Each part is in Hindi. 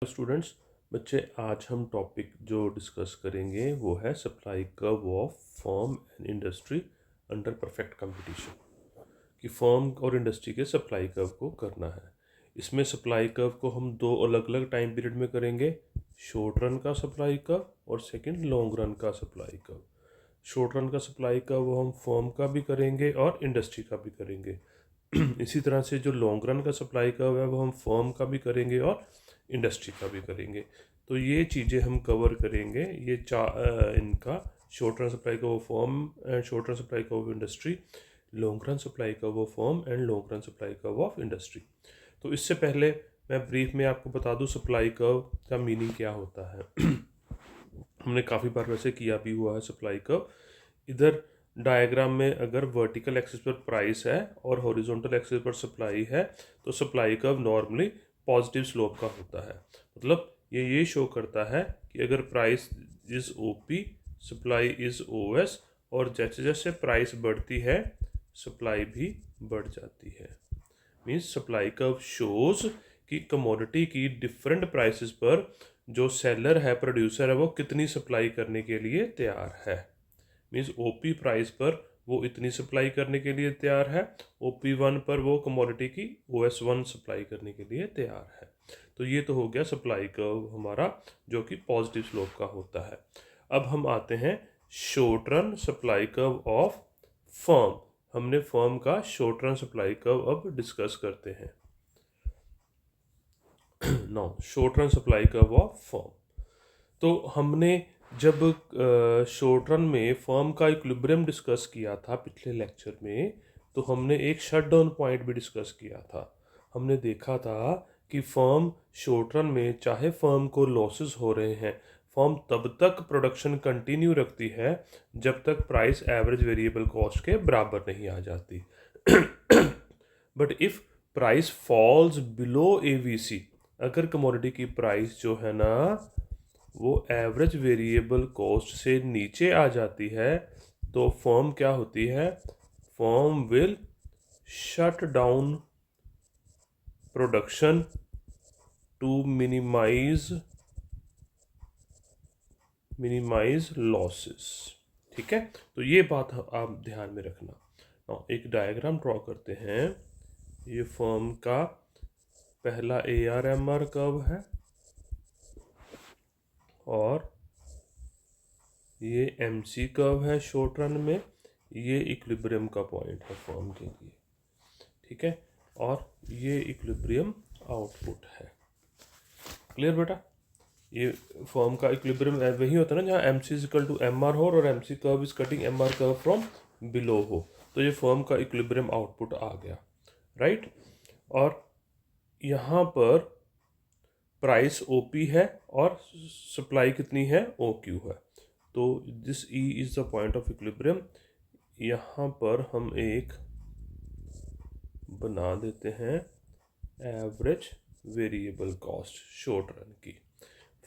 स्टूडेंट्स, बच्चे आज हम टॉपिक जो डिस्कस करेंगे वो है supply curve of firm and industry under perfect competition. कि फर्म और इंडस्ट्री के सप्लाई कर्व को करना है। इसमें सप्लाई कर्व को हम दो अलग अलग टाइम पीरियड में करेंगे, शॉर्ट रन का सप्लाई कर्व और सेकंड लॉन्ग रन का सप्लाई कर्व। शॉर्ट रन का सप्लाई कर्व वो हम फर्म का भी करेंगे और इंडस्ट्री का भी करेंगे। इसी तरह से जो लॉन्ग रन का सप्लाई कर्व है वो हम फर्म का भी करेंगे और इंडस्ट्री का भी करेंगे। तो ये चीज़ें हम कवर करेंगे। ये इनका short run supply curve of firm and short run supply curve of industry, long run supply curve of firm and long run supply curve of industry. तो इससे पहले मैं ब्रीफ में आपको बता दूं सप्लाई कर्व का मीनिंग क्या होता है। हमने काफ़ी बार वैसे किया भी हुआ है सप्लाई कर्व। इधर डायग्राम में अगर वर्टिकल एक्सिस पर प्राइस है और हॉरिजॉन्टल एक्सिस पर सप्लाई है तो supply curve normally positive slope का होता है। मतलब ये शो करता है कि अगर price is OP, supply is OS, और जैसे जैसे प्राइस बढ़ती है सप्लाई भी बढ़ जाती है। मीन्स सप्लाई कर्व शोज कि कमोडिटी की डिफरेंट प्राइसेस पर जो सेलर है, प्रोड्यूसर है, वो कितनी सप्लाई करने के लिए तैयार है। मीन्स ओपी प्राइस पर वो इतनी सप्लाई करने के लिए तैयार है, ओपी वन पर वो कमोडिटी की ओएस वन सप्लाई करने के लिए तैयार है। तो ये तो हो गया सप्लाई कर्व हमारा, जो कि पॉजिटिव स्लोप का होता है। अब हम आते हैं short run supply curve of firm. हमने फर्म का शॉर्ट रन सप्लाई कर्व अब डिस्कस करते हैं। Now short run supply curve of firm. तो हमने जब शॉर्ट रन में फर्म का इक्विलिब्रियम डिस्कस किया था पिछले लेक्चर में, तो हमने एक शट डाउन पॉइंट भी डिस्कस किया था। हमने देखा था कि फर्म शॉर्ट रन में चाहे फर्म को लॉसेस हो रहे हैं, फर्म तब तक प्रोडक्शन कंटिन्यू रखती है जब तक प्राइस एवरेज वेरिएबल कॉस्ट के बराबर नहीं आ जाती। But if price falls below AVC, अगर कमोडिटी की प्राइस जो है ना वो एवरेज वेरिएबल कॉस्ट से नीचे आ जाती है, तो फर्म क्या होती है, firm will shut down production to minimise losses. ठीक है, तो ये बात आप ध्यान में रखना। एक डायग्राम ड्रॉ करते हैं। ये फर्म का पहला ARMR कर्व है और ये MC कर्व है शॉर्ट रन में। ये इक्विलिब्रियम का पॉइंट है फर्म के लिए। ठीक है, और ये इक्विलिब्रियम आउटपुट है। क्लियर बेटा? ये फर्म का इक्विलिब्रियम वही होता है ना जहाँ MC is equal to MR हो और MC curve is cutting MR curve from below हो। तो ये फर्म का इक्विलिब्रियम आउटपुट आ गया, राइट। और यहाँ पर प्राइस OP है और सप्लाई कितनी है, OQ है। तो this E is the point of equilibrium. यहाँ पर हम एक बना देते हैं average variable cost short run की।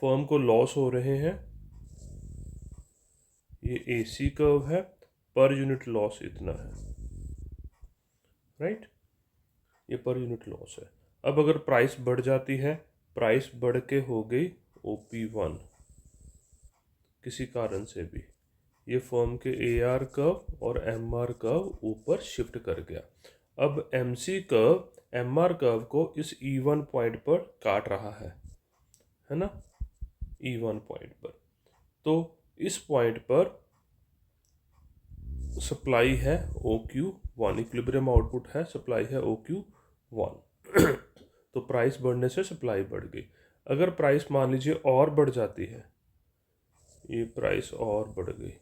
फर्म को लॉस हो रहे हैं, ये AC कर्व है, पर यूनिट लॉस इतना है, राइट। ये पर यूनिट लॉस है। अब अगर प्राइस बढ़ जाती है, प्राइस बढ़ के हो गई OP1 किसी कारण से भी, ये फर्म के AR कर्व और MR कर्व ऊपर शिफ्ट कर गया। अब MC कर्व MR कर्व को इस E1 पॉइंट पर काट रहा है ना, E1 पॉइंट पर। तो इस पॉइंट पर सप्लाई है OQ1, इक्विलिब्रियम आउटपुट है, सप्लाई है OQ1। तो प्राइस बढ़ने से सप्लाई बढ़ गई। अगर प्राइस मान लीजिए और बढ़ जाती है, ये प्राइस और बढ़ गई,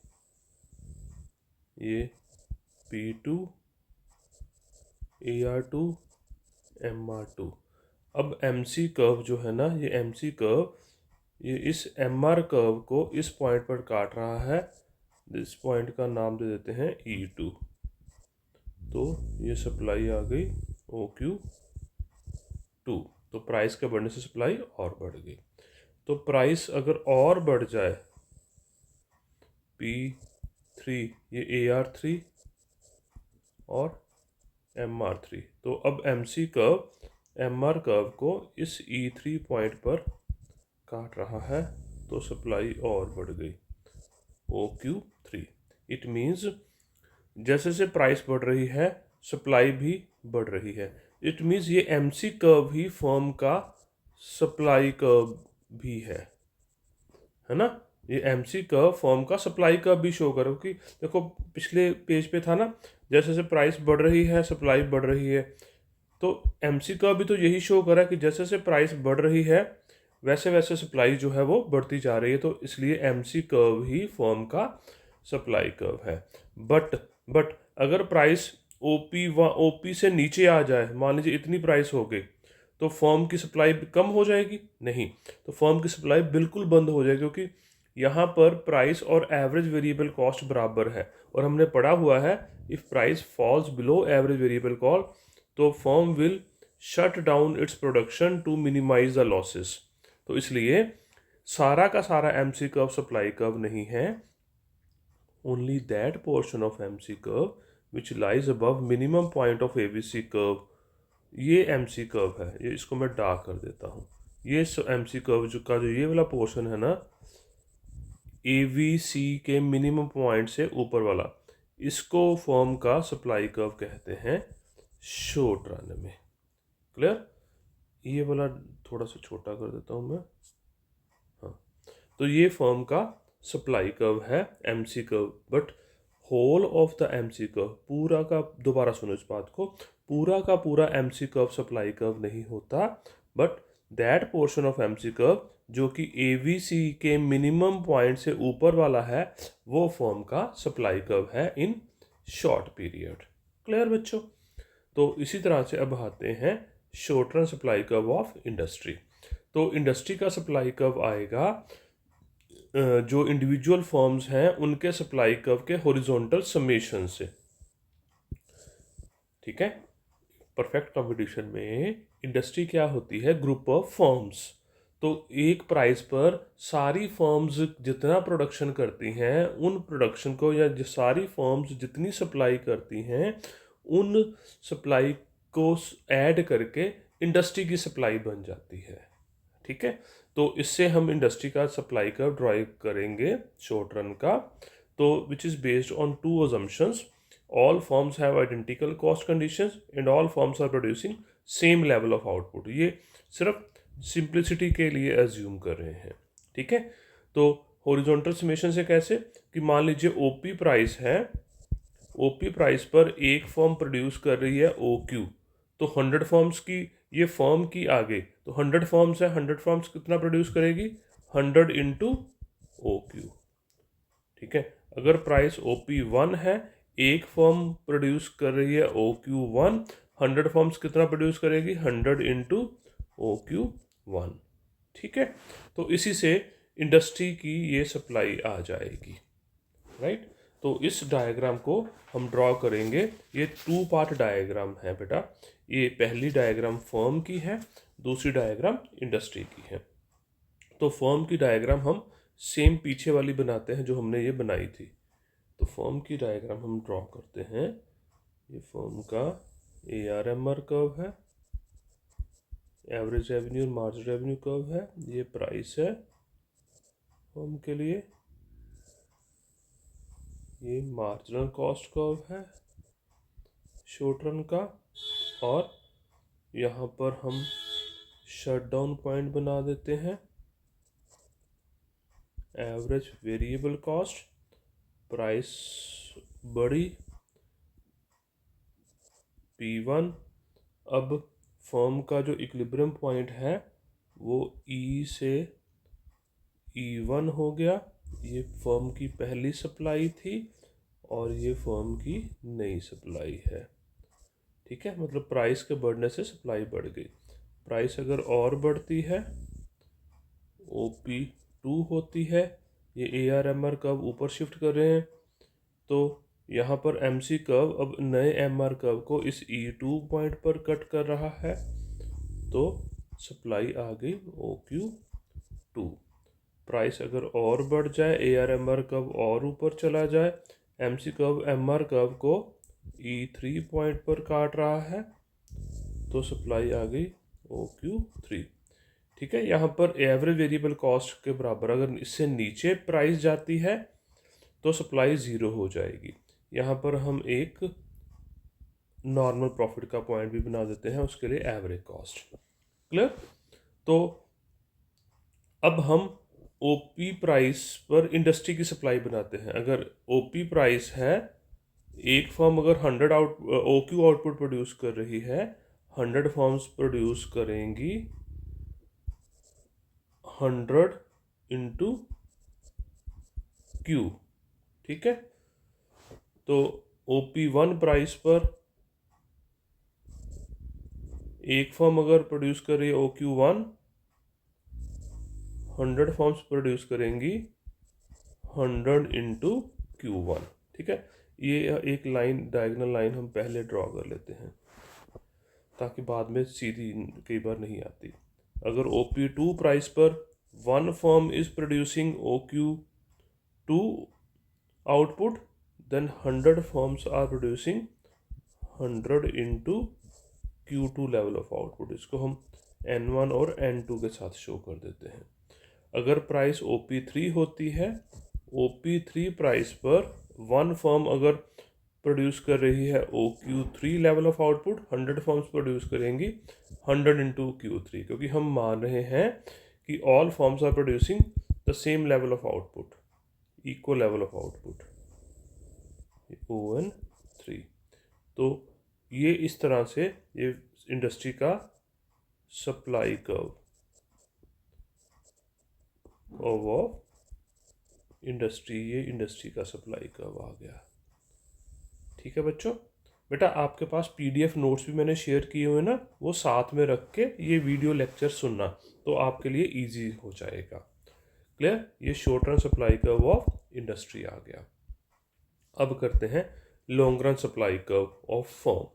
ये P2 AR2 MR2। अब MC कर्व जो है ना, ये MC कर्व ये इस MR कर्व को इस पॉइंट पर काट रहा है। इस पॉइंट का नाम दे देते हैं E2। तो ये सप्लाई आ गई OQ2। तो प्राइस के बढ़ने से सप्लाई और बढ़ गई। तो प्राइस अगर और बढ़ जाए, P3 ये AR3 और MR3, तो अब MC कर्व MR कर्व को इस E3 पॉइंट पर काट रहा है तो सप्लाई और बढ़ गई OQ3। इट मीन्स जैसे जैसे प्राइस बढ़ रही है सप्लाई भी बढ़ रही है। इट मीन्स ये MC कर्व ही फर्म का सप्लाई कर्व भी है ना। ये MC कर्व फर्म का सप्लाई कर्व भी शो करो कि देखो पिछले पेज पे था ना, जैसे जैसे प्राइस बढ़ रही है सप्लाई बढ़ रही है। तो MC कर्व भी तो यही शो करा कि जैसे जैसे प्राइस बढ़ रही है वैसे वैसे सप्लाई जो है वो बढ़ती जा रही है। तो इसलिए MC कर्व ही फर्म का सप्लाई कर्व है। बट अगर प्राइस OP से नीचे आ जाए, मान लीजिए इतनी प्राइस हो गई, तो फर्म की सप्लाई कम हो जाएगी? नहीं, तो फर्म की सप्लाई बिल्कुल बंद हो जाएगी, क्योंकि यहाँ पर प्राइस और एवरेज वेरिएबल कॉस्ट बराबर है। और हमने पढ़ा हुआ है if price falls below average variable cost तो firm will shut down its production to minimise the losses. तो इसलिए सारा का सारा MC कर्व सप्लाई कर्व नहीं है। Only that portion of MC curve which lies above minimum point of ABC curve, ये MC कर्व है। ये इसको मैं डार्क कर देता हूँ। ये MC कर्व जो ये वाला पोर्शन है ना, ABC के मिनिमम पॉइंट से ऊपर वाला, इसको फर्म का सप्लाई कर्व कहते हैं शॉर्ट रन में। क्लियर? ये वाला थोड़ा सा छोटा कर देता हूँ मैं। हाँ, तो ये फर्म का सप्लाई कर्व है MC curve. But whole of the MC curve, पूरा का, दोबारा सुनो इस बात को, पूरा का पूरा MC कर्व सप्लाई कर्व नहीं होता, but that portion of MC curve जो कि ABC के मिनिमम पॉइंट से ऊपर वाला है वो फर्म का सप्लाई कर्व है इन शॉर्ट पीरियड। क्लियर बच्चों? तो इसी तरह से अब आते हैं short run supply curve of industry. तो इंडस्ट्री का सप्लाई कर्व आएगा जो इंडिविजुअल फर्म्स हैं उनके सप्लाई कर्व के हॉरिजॉन्टल समेशन से। ठीक है? परफेक्ट कंपटीशन में इंडस्ट्री क्या होती है? Group of firms. तो एक प्राइस पर सारी फर्म्स जितना प्रोडक्शन करती हैं उन प्रोडक्शन को, या सारी फर्म्स जितनी सप्लाई करती हैं उन सप्लाई को ऐड करके इंडस्ट्री की सप्लाई बन जाती है। ठीक है? तो इससे हम इंडस्ट्री का सप्लाई कर्व ड्राइव करेंगे शॉर्ट रन का। तो which is based on two assumptions, all firms have identical cost conditions and all firms are producing same level of output. ये सिर्फ सिंप्लिसिटी के लिए एज्यूम कर रहे हैं। ठीक है? तो हॉरिजॉन्टल समेशन से कैसे कि मान लीजिए OP प्राइस है, OP प्राइस पर एक फर्म प्रोड्यूस कर रही है OQ, तो 100 फर्म्स की ये फर्म की आगे, तो 100 फर्म्स है, 100 फर्म्स कितना प्रोड्यूस करेगी? 100 इंटू OQ। ठीक है? अगर प्राइस OP1 है, एक फर्म प्रोड्यूस कर रही है OQ1, 100 फर्म्स कितना प्रोड्यूस करेगी? 100 इंटू OQ1। ठीक है? तो इसी से इंडस्ट्री की ये सप्लाई आ जाएगी। राइट? तो इस डायग्राम को हम ड्रॉ करेंगे। ये 2 पार्ट डायग्राम है बेटा। ये पहली डायग्राम फर्म की है, दूसरी डायग्राम इंडस्ट्री की है। तो फर्म की डायग्राम हम सेम पीछे वाली बनाते हैं जो हमने ये बनाई थी। तो फर्म की डायग्राम हम ड्रॉ करते हैं। ये फर्म का ARMR कर्व है, एवरेज रेवेन्यू और मार्जिन रेवेन्यू कर्व है। ये प्राइस है फर्म के लिए, ये मार्जिनल कॉस्ट कर्व है शॉर्ट रन का, और यहाँ पर हम शट डाउन पॉइंट बना देते हैं एवरेज वेरिएबल कॉस्ट। प्राइस बढ़ी P1। अब फर्म का जो इक्विलिब्रियम पॉइंट है वो E से E1 हो गया। ये फर्म की पहली सप्लाई थी और ये फर्म की नई सप्लाई है। ठीक है? मतलब प्राइस के बढ़ने से सप्लाई बढ़ गई। प्राइस अगर और बढ़ती है OP2 होती है। ये ARMR कर्व ऊपर शिफ्ट कर रहे हैं, तो यहाँ पर MC कर्व अब नए MR कर्व को इस E2 पॉइंट पर कट कर रहा है, तो सप्लाई आ गई OQ2। प्राइस अगर और बढ़ जाए, ARMR कर्व और ऊपर चला जाए, MC कर्व MR कर्व को E3 पॉइंट पर काट रहा है, तो सप्लाई आ गई OQ3। ठीक है, यहाँ पर एवरेज वेरिएबल कॉस्ट के बराबर अगर इससे नीचे प्राइस जाती है तो सप्लाई ज़ीरो हो जाएगी। यहाँ पर हम एक नॉर्मल प्रॉफिट का पॉइंट भी बना देते हैं उसके लिए एवरेज कॉस्ट। क्लियर? तो अब हम ओपी प्राइस पर इंडस्ट्री की सप्लाई बनाते हैं। अगर ओपी प्राइस है, एक फर्म अगर 100 ओक्यू आउटपुट प्रोड्यूस कर रही है, 100 फर्म्स प्रोड्यूस करेंगी 100 इंटू क्यू। ठीक है, तो OP1 प्राइस पर एक फर्म अगर प्रोड्यूस कर रही है OQ1, 100 फर्म्स प्रोड्यूस करेंगी 100 इंटू Q1। ठीक है, ये एक लाइन, डायगोनल लाइन हम पहले ड्रॉ कर लेते हैं ताकि बाद में सीधी कई बार नहीं आती। अगर OP2 प्राइस पर one firm is producing OQ2 output, then 100 firms are producing 100 into Q2 level of output। इसको हम N1 और N2 के साथ शो कर देते हैं। अगर प्राइस OP3 होती है, OP3 प्राइस पर वन फर्म अगर प्रोड्यूस कर रही है OQ3 level of output, 100 firms produce करेंगी 100 इंटू Q3, क्योंकि हम मान रहे हैं कि all firms are producing the same level of output, equal level of output, ON3। तो ये इस तरह से ये इंडस्ट्री का सप्लाई कर्व ऑफ इंडस्ट्री, ये इंडस्ट्री का सप्लाई कर्व आ गया। ठीक है बच्चों, बेटा आपके पास PDF नोट्स भी मैंने शेयर किए हुए ना, वो साथ में रख के ये वीडियो लेक्चर सुनना, तो आपके लिए इजी हो जाएगा। क्लियर? ये short run supply curve of industry आ गया। अब करते हैं long run supply curve of firm.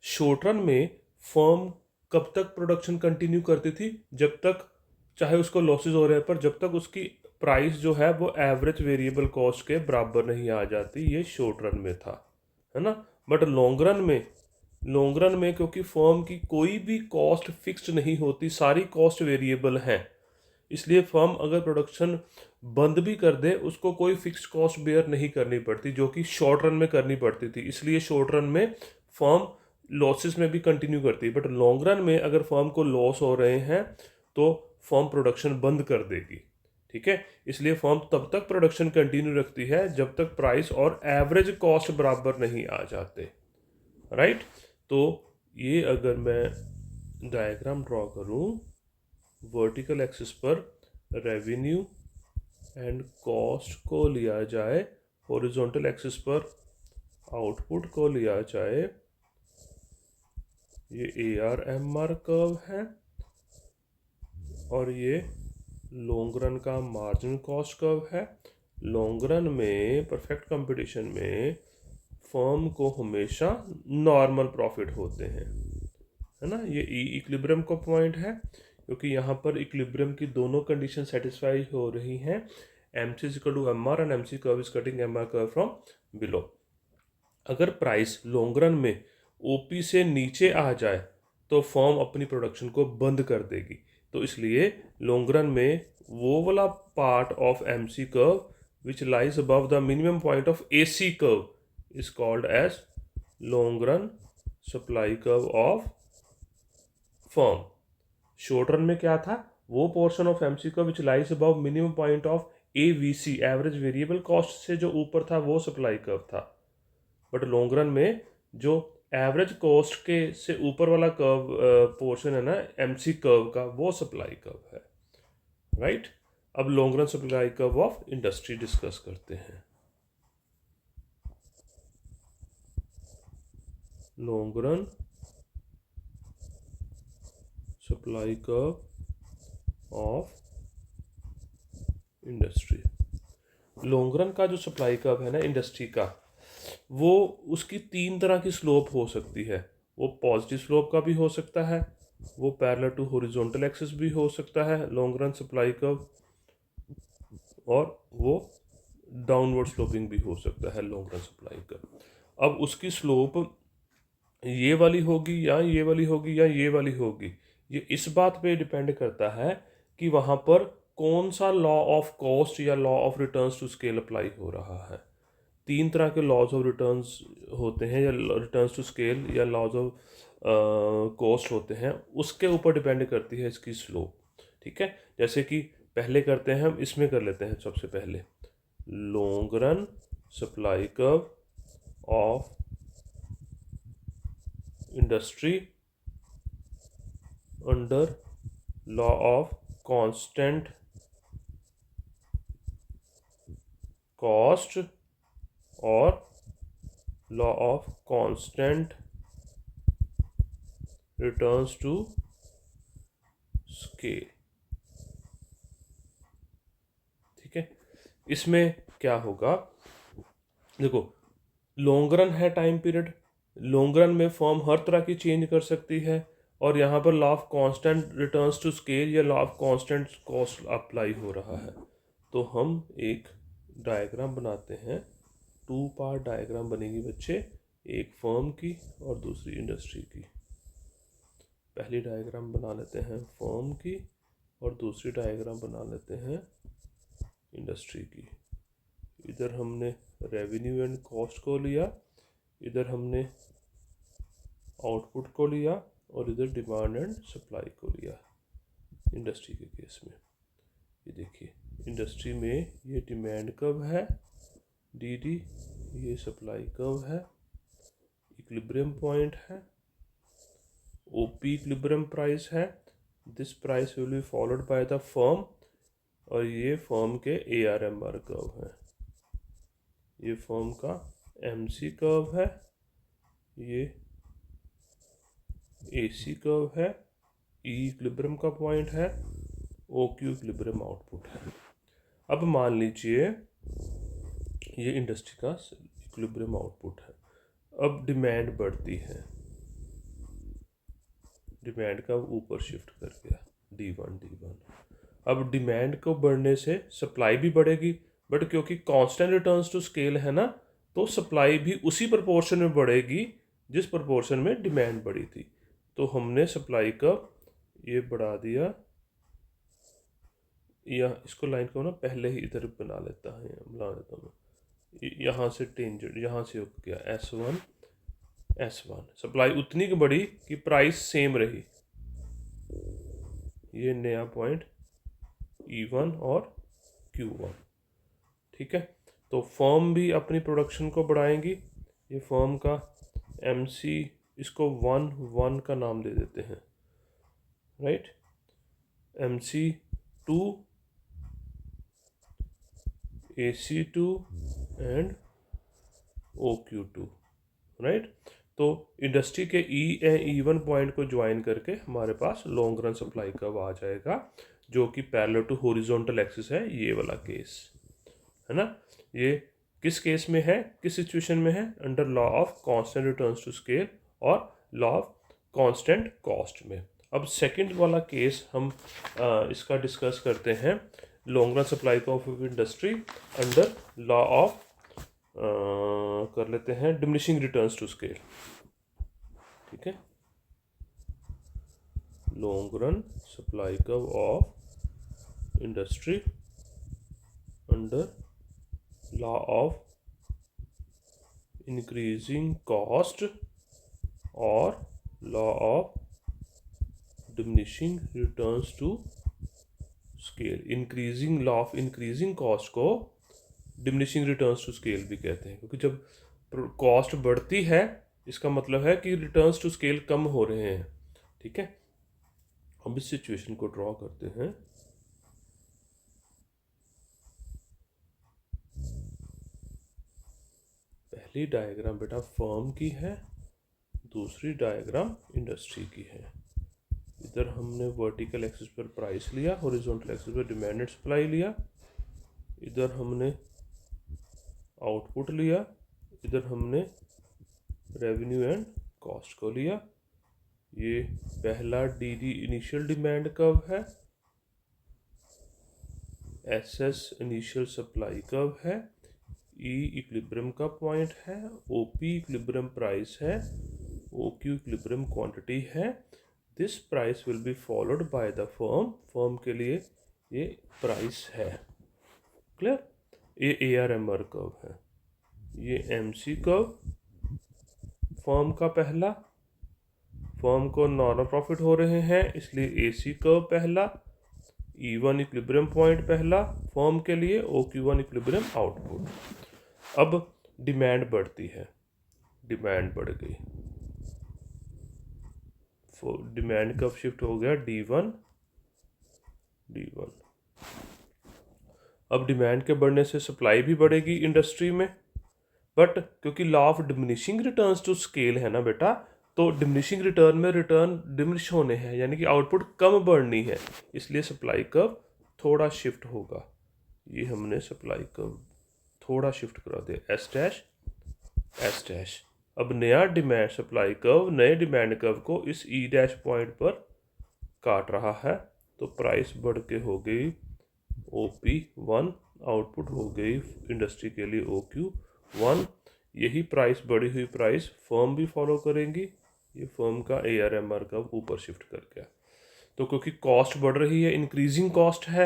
Short run में फर्म कब तक प्रोडक्शन कंटिन्यू करती थी? जब तक, चाहे उसको लॉसेस हो रहे हैं, पर जब तक उसकी प्राइस जो है वो एवरेज वेरिएबल कॉस्ट के बराबर नहीं आ जाती। ये शॉर्ट रन में था, है ना। बट लॉन्ग रन में क्योंकि फर्म की कोई भी कॉस्ट फिक्स्ड नहीं होती, सारी कॉस्ट वेरिएबल हैं, इसलिए फर्म अगर प्रोडक्शन बंद भी कर दे उसको कोई फिक्स्ड कॉस्ट बेयर नहीं करनी पड़ती, जो कि शॉर्ट रन में करनी पड़ती थी। इसलिए शॉर्ट रन में फर्म लॉसेस में भी कंटिन्यू करती है। बट लॉन्ग रन में अगर फर्म को लॉस हो रहे हैं तो फर्म प्रोडक्शन बंद कर देगी। ठीक है, इसलिए फर्म तब तक प्रोडक्शन कंटिन्यू रखती है जब तक प्राइस और एवरेज कॉस्ट बराबर नहीं आ जाते। राइट? तो ये अगर मैं डायग्राम ड्रॉ करूं, वर्टिकल एक्सिस पर रेवेन्यू एंड कॉस्ट को लिया जाए, हॉरिजॉन्टल एक्सिस पर आउटपुट को लिया जाए, ये ARMR कर्व है, और ये लॉन्ग रन का मार्जिन कॉस्ट कर्व है। लॉन्ग रन में, परफेक्ट कंपटीशन में फर्म को हमेशा नॉर्मल प्रॉफिट होते हैं, है ना। ये इक्विलिब्रियम का पॉइंट है, क्योंकि यहाँ पर इक्विलिब्रियम की दोनों कंडीशन सेटिस्फाई हो रही हैं। MC is equal to MR and MC curve is cutting MR curve from below. अगर प्राइस लॉन्ग रन में OP से नीचे आ जाए तो फर्म अपनी प्रोडक्शन को बंद कर देगी। तो इसलिए लॉन्ग रन में वो वाला part of MC curve which lies above the minimum point of AC curve is called as long run supply curve of firm. Short run में क्या था? वो portion of MC curve which lies above minimum point of AVC, average variable cost से जो ऊपर था वो सप्लाई कर्व था। बट लॉन्ग रन में जो एवरेज कॉस्ट के से ऊपर वाला कर्व पोर्शन है ना MC कर्व का, वो सप्लाई कर्व है। राइट? अब long run supply curve of industry discuss करते हैं। Long run supply curve of industry. Long run का जो सप्लाई कर्व है ना इंडस्ट्री का, वो उसकी 3 तरह की स्लोप हो सकती है। वो पॉजिटिव स्लोप का भी हो सकता है, वो पैरेलल टू हॉरिजॉन्टल एक्सिस भी हो सकता है लॉन्ग रन सप्लाई कर्व, और वो डाउनवर्ड स्लोपिंग भी हो सकता है लॉन्ग रन सप्लाई कर्व। अब उसकी स्लोप ये वाली होगी या ये वाली होगी या ये वाली होगी, ये इस बात पे डिपेंड करता है कि वहाँ पर कौन सा लॉ ऑफ कॉस्ट या law of returns to scale apply हो रहा है। तीन तरह के लॉज ऑफ रिटर्न्स होते हैं, या रिटर्न्स टू स्केल या लॉज ऑफ कॉस्ट होते हैं, उसके ऊपर डिपेंड करती है इसकी स्लोप। ठीक है, जैसे कि पहले करते हैं हम, इसमें कर लेते हैं सबसे पहले long run supply curve of industry under law of constant cost और law of constant returns to scale. ठीक है, इसमें क्या होगा, देखो लॉन्ग रन है टाइम पीरियड, लॉन्ग रन में फर्म हर तरह की चेंज कर सकती है, और यहाँ पर law of constant returns to scale या law of constant cost apply हो रहा है। तो हम एक डायग्राम बनाते हैं, टू पार्ट डायग्राम बनेगी बच्चे, एक फर्म की और दूसरी इंडस्ट्री की। पहली डायग्राम बना लेते हैं फर्म की और दूसरी डायग्राम बना लेते हैं इंडस्ट्री की। इधर हमने रेवेन्यू एंड कॉस्ट को लिया, इधर हमने आउटपुट को लिया, और इधर डिमांड एंड सप्लाई को लिया इंडस्ट्री के केस में। ये देखिए इंडस्ट्री में ये डिमांड कर्व है डी डी, ये सप्लाई कर्व है, इक्विलिब्रियम पॉइंट है, ओपी इक्विलिब्रियम प्राइस है, this price will be followed by the firm, और ये फर्म के ARMR कर्व है, ये फर्म का MC कर्व है, ये AC कर्व है, E इक्विलिब्रियम का पॉइंट है, OQ इक्विलिब्रियम आउटपुट है। अब मान लीजिए ये इंडस्ट्री का इक्विलिब्रियम आउटपुट है। अब डिमांड बढ़ती है, डिमांड का ऊपर शिफ्ट कर गया D1। अब डिमांड को बढ़ने से सप्लाई भी बढ़ेगी, बट क्योंकि कांस्टेंट रिटर्न्स टू स्केल है ना, तो सप्लाई भी उसी प्रोपोर्शन में बढ़ेगी जिस प्रोपोर्शन में डिमांड बढ़ी थी। तो हमने सप्लाई का ये बढ़ा दिया, या इसको लाइन को ना पहले ही इधर बना लेता हूँ, यहाँ से टेंजेंट, यहाँ से हो गया S1। सप्लाई उतनी की बढ़ी कि प्राइस सेम रही, ये नया पॉइंट E1 और Q1। ठीक है, तो फर्म भी अपनी प्रोडक्शन को बढ़ाएंगी। ये फर्म का MC, इसको 1 का नाम दे देते हैं, right, MC2, AC2 and OQ2, right. तो इंडस्ट्री के E1 पॉइंट को ज्वाइन करके हमारे पास लॉन्ग रन सप्लाई कर्व आ जाएगा, जो कि पैरेलल टू हॉरिजॉन्टल एक्सिस है, ये वाला केस है ना। ये किस केस में है, किस सिचुएशन में है, under law of constant returns to scale और लॉ ऑफ कांस्टेंट कॉस्ट में। अब सेकंड वाला केस हम इसका डिस्कस करते हैं, long run supply of industry under law of कर लेते हैं डिमिनिशिंग रिटर्न्स टू स्केल। ठीक है, long run supply curve of industry under law of increasing cost और law of diminishing returns to scale. Increasing law of increasing cost को डिमिनिशिंग रिटर्न्स टू स्केल भी कहते हैं, क्योंकि जब कॉस्ट बढ़ती है इसका मतलब है कि रिटर्न्स टू स्केल कम हो रहे हैं। ठीक है, अब इस सिचुएशन को ड्रॉ करते हैं। पहली डायग्राम बेटा फर्म की है, दूसरी डायग्राम इंडस्ट्री की है। इधर हमने वर्टिकल एक्सिस पर प्राइस लिया, हॉरिजॉन्टल एक्सिस पर डिमांड एंड सप्लाई लिया, इधर हमने आउटपुट लिया, इधर हमने रेवेन्यू एंड कॉस्ट को लिया। ये पहला DD इनिशियल डिमांड कर्व है, SS इनिशियल सप्लाई कर्व है, E इक्विलिब्रियम का पॉइंट है, OP इक्विलिब्रियम प्राइस है, OQ इक्विलिब्रियम क्वांटिटी है। This price will be followed by the firm, firm के लिए ये प्राइस है। क्लियर? ये ARMR कर्व है, ये MC कर्व फर्म का पहला, फर्म को नॉर्मल प्रॉफिट हो रहे हैं इसलिए AC कर्व पहला, E1 इक्विलिब्रियम पॉइंट पहला फर्म के लिए, OQ1 इक्विलिब्रियम आउटपुट। अब डिमांड बढ़ती है, डिमांड बढ़ गई, डिमांड कब शिफ्ट हो गया D1। अब डिमांड के बढ़ने से सप्लाई भी बढ़ेगी इंडस्ट्री में, बट क्योंकि law of diminishing returns to scale है ना बेटा, तो डिमिनिशिंग रिटर्न में रिटर्न डिमिनिश होने हैं, यानी कि आउटपुट कम बढ़नी है, इसलिए सप्लाई कर्व थोड़ा शिफ्ट होगा। ये हमने सप्लाई कर्व थोड़ा शिफ्ट करा दिया, एस डैश। अब नया डिमांड सप्लाई कर्व नए डिमांड कर्व को इस E डैश पॉइंट पर काट रहा है, तो प्राइस बढ़ के हो गई OP1, आउटपुट हो गई इंडस्ट्री के लिए OQ1। यही प्राइस बढ़ी हुई प्राइस फर्म भी फॉलो करेंगी, ये फर्म का ARMR कर्व ऊपर शिफ्ट कर गया। तो क्योंकि कॉस्ट बढ़ रही है, इंक्रीजिंग कॉस्ट है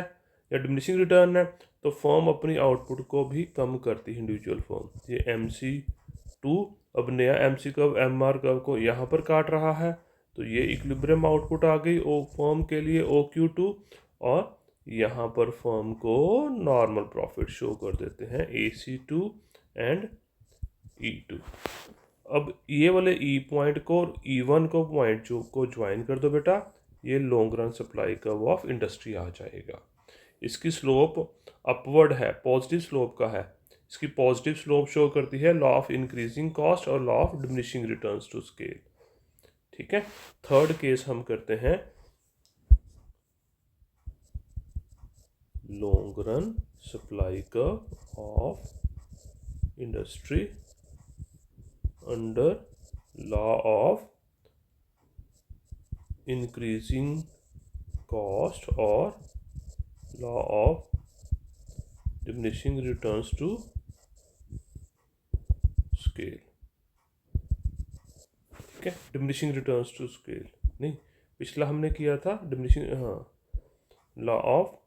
या डिमिनिशिंग रिटर्न है, तो फर्म अपनी आउटपुट को भी कम करती है इंडिविजुअल फर्म। ये MC2 अब नया MC कर्व MR कर्व को यहाँ पर काट रहा है, तो ये इक्विलिब्रियम आउटपुट आ गई ओ फर्म के लिए OQ2, और यहाँ पर फर्म को नॉर्मल प्रॉफिट शो कर देते हैं AC2 एंड E2। अब ये वाले E पॉइंट को और E1 को पॉइंट जो को ज्वाइन कर दो बेटा, ये long run supply curve of industry आ जाएगा। इसकी स्लोप अपवर्ड है, पॉजिटिव स्लोप का है, इसकी पॉजिटिव स्लोप शो करती है लॉ ऑफ इंक्रीजिंग कॉस्ट और law of diminishing returns to scale. ठीक है, थर्ड केस हम करते हैं long run supply curve of industry under law of increasing cost और law of diminishing returns to scale. ठीक है, डिमिनिशिंग रिटर्न्स टू स्केल नहीं, पिछला हमने किया था डिमिनिशिंग, हाँ लॉ ऑफ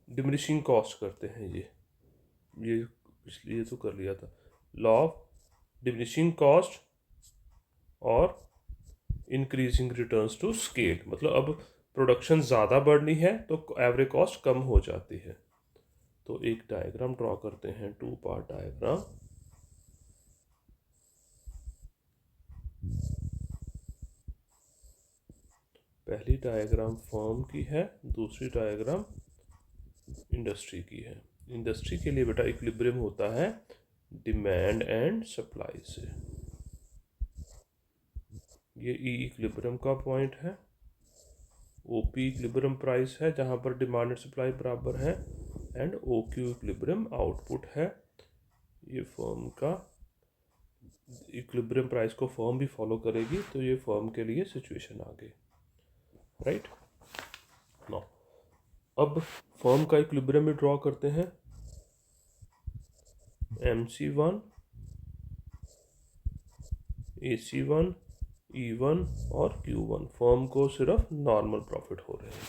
डिमिनिशिंग कॉस्ट करते हैं, ये पिछले ये तो कर लिया था, लॉ ऑफ डिमिनिशिंग कॉस्ट और इंक्रीजिंग रिटर्न्स टू स्केल। मतलब अब प्रोडक्शन ज़्यादा बढ़नी है तो एवरेज कॉस्ट कम हो जाती है। तो एक डायग्राम ड्रॉ करते हैं, 2 पार्ट डायग्राम। पहली डायग्राम फर्म की है, दूसरी डायग्राम इंडस्ट्री की है। इंडस्ट्री के लिए बेटा इक्विलिब्रियम होता है डिमांड एंड सप्लाई से। ये E इक्विलिब्रियम का पॉइंट है, OP इक्विलिब्रियम प्राइस है जहाँ पर डिमांड एंड सप्लाई बराबर है, एंड OQ इक्विलिब्रियम आउटपुट है। ये फर्म का इक्विलिब्रियम प्राइस को फर्म भी फॉलो करेगी, तो ये फर्म के लिए सिचुएशन आ गई, राइट। नाउ अब फर्म का इक्विलिब्रियम भी ड्रॉ करते हैं, MC1 AC1 E1 और Q1, फर्म को सिर्फ नॉर्मल प्रॉफिट हो रहे हैं।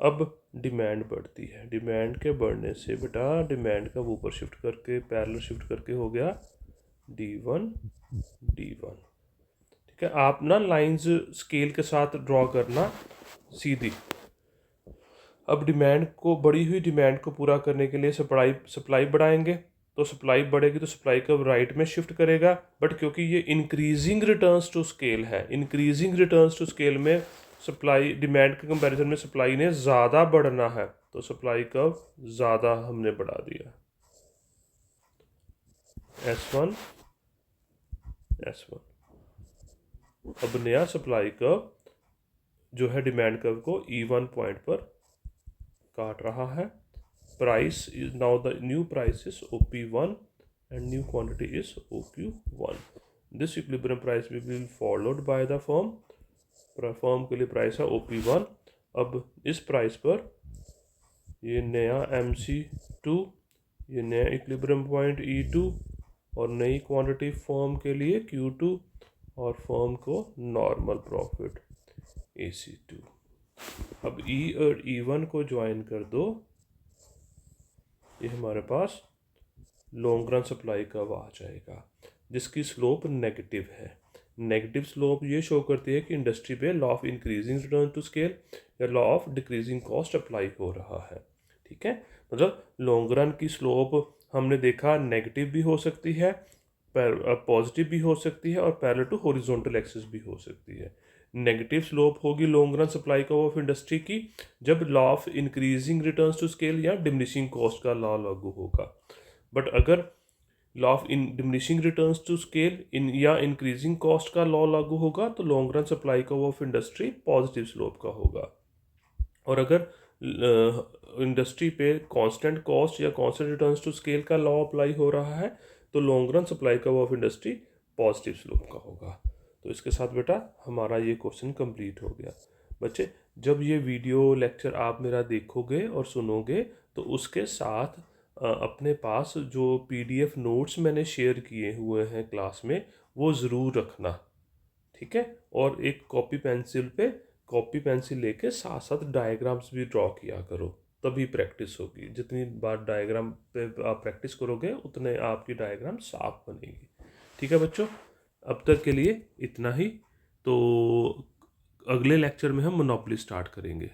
अब डिमांड बढ़ती है, डिमांड के बढ़ने से बेटा डिमांड का ऊपर शिफ्ट करके पैरेलल शिफ्ट करके हो गया D1 D1। ठीक है, आप ना लाइंस स्केल के साथ ड्रॉ करना सीधी। अब डिमांड को, बढ़ी हुई डिमांड को पूरा करने के लिए सप्लाई बढ़ाएंगे, तो सप्लाई बढ़ेगी तो सप्लाई का राइट में शिफ्ट करेगा, बट क्योंकि ये इंक्रीजिंग रिटर्न्स टू स्केल है, इंक्रीजिंग रिटर्न्स टू स्केल में सप्लाई डिमांड के कंपैरिजन में सप्लाई ने ज़्यादा बढ़ना है, तो सप्लाई कर्व ज़्यादा हमने बढ़ा दिया, S1 S1। अब नया सप्लाई कर्व जो है डिमांड कर्व को E1 पॉइंट पर काट रहा है। Price is now the new price is OP1 and new quantity is OQ1. This equilibrium price will be followed by the firm. Firm के लिए प्राइस है OP1। अब इस प्राइस पर ये नया MC2, ये नया इक्विलिब्रियम पॉइंट E2 और नई क्वांटिटी फर्म के लिए Q2 और फर्म को नॉर्मल प्रॉफिट AC2। अब E और E1 को ज्वाइन कर दो, ये हमारे पास लॉन्ग रन सप्लाई कर्व आ जाएगा जिसकी स्लोप नेगेटिव है। नेगेटिव स्लोप ये शो करती है कि इंडस्ट्री पे law of increasing return to scale या law of decreasing cost apply हो रहा है। ठीक है, मतलब लॉन्ग रन की स्लोप हमने देखा नेगेटिव भी हो सकती है, पॉजिटिव भी हो सकती है और पैरेलल टू हॉरिजॉन्टल एक्सिस भी हो सकती है। नेगेटिव स्लोप होगी long run supply curve of industry की जब law of increasing returns to scale या डिमिनिशिंग कॉस्ट का लॉ लागू होगा। बट अगर law of in diminishing returns to scale in या इंक्रीजिंग कॉस्ट का लॉ लागू होगा तो long run supply curve of industry positive slope का होगा। और अगर इंडस्ट्री पे कांस्टेंट कॉस्ट या कांस्टेंट रिटर्न्स टू स्केल का लॉ अप्लाई हो रहा है तो long run supply curve of industry positive slope का होगा। तो इसके साथ बेटा हमारा ये क्वेश्चन कंप्लीट हो गया। बच्चे जब ये वीडियो लेक्चर आप मेरा देखोगे और सुनोगे तो उसके साथ अपने पास जो PDF नोट्स मैंने शेयर किए हुए हैं क्लास में वो ज़रूर रखना। ठीक है, और एक कॉपी पेंसिल लेके साथ साथ डायग्राम्स भी ड्रॉ किया करो, तभी प्रैक्टिस होगी। जितनी बार डायग्राम पे आप प्रैक्टिस करोगे उतने आपकी डायग्राम साफ बनेगी। ठीक है बच्चों, अब तक के लिए इतना ही। तो अगले लेक्चर में हम मोनोपोली स्टार्ट करेंगे।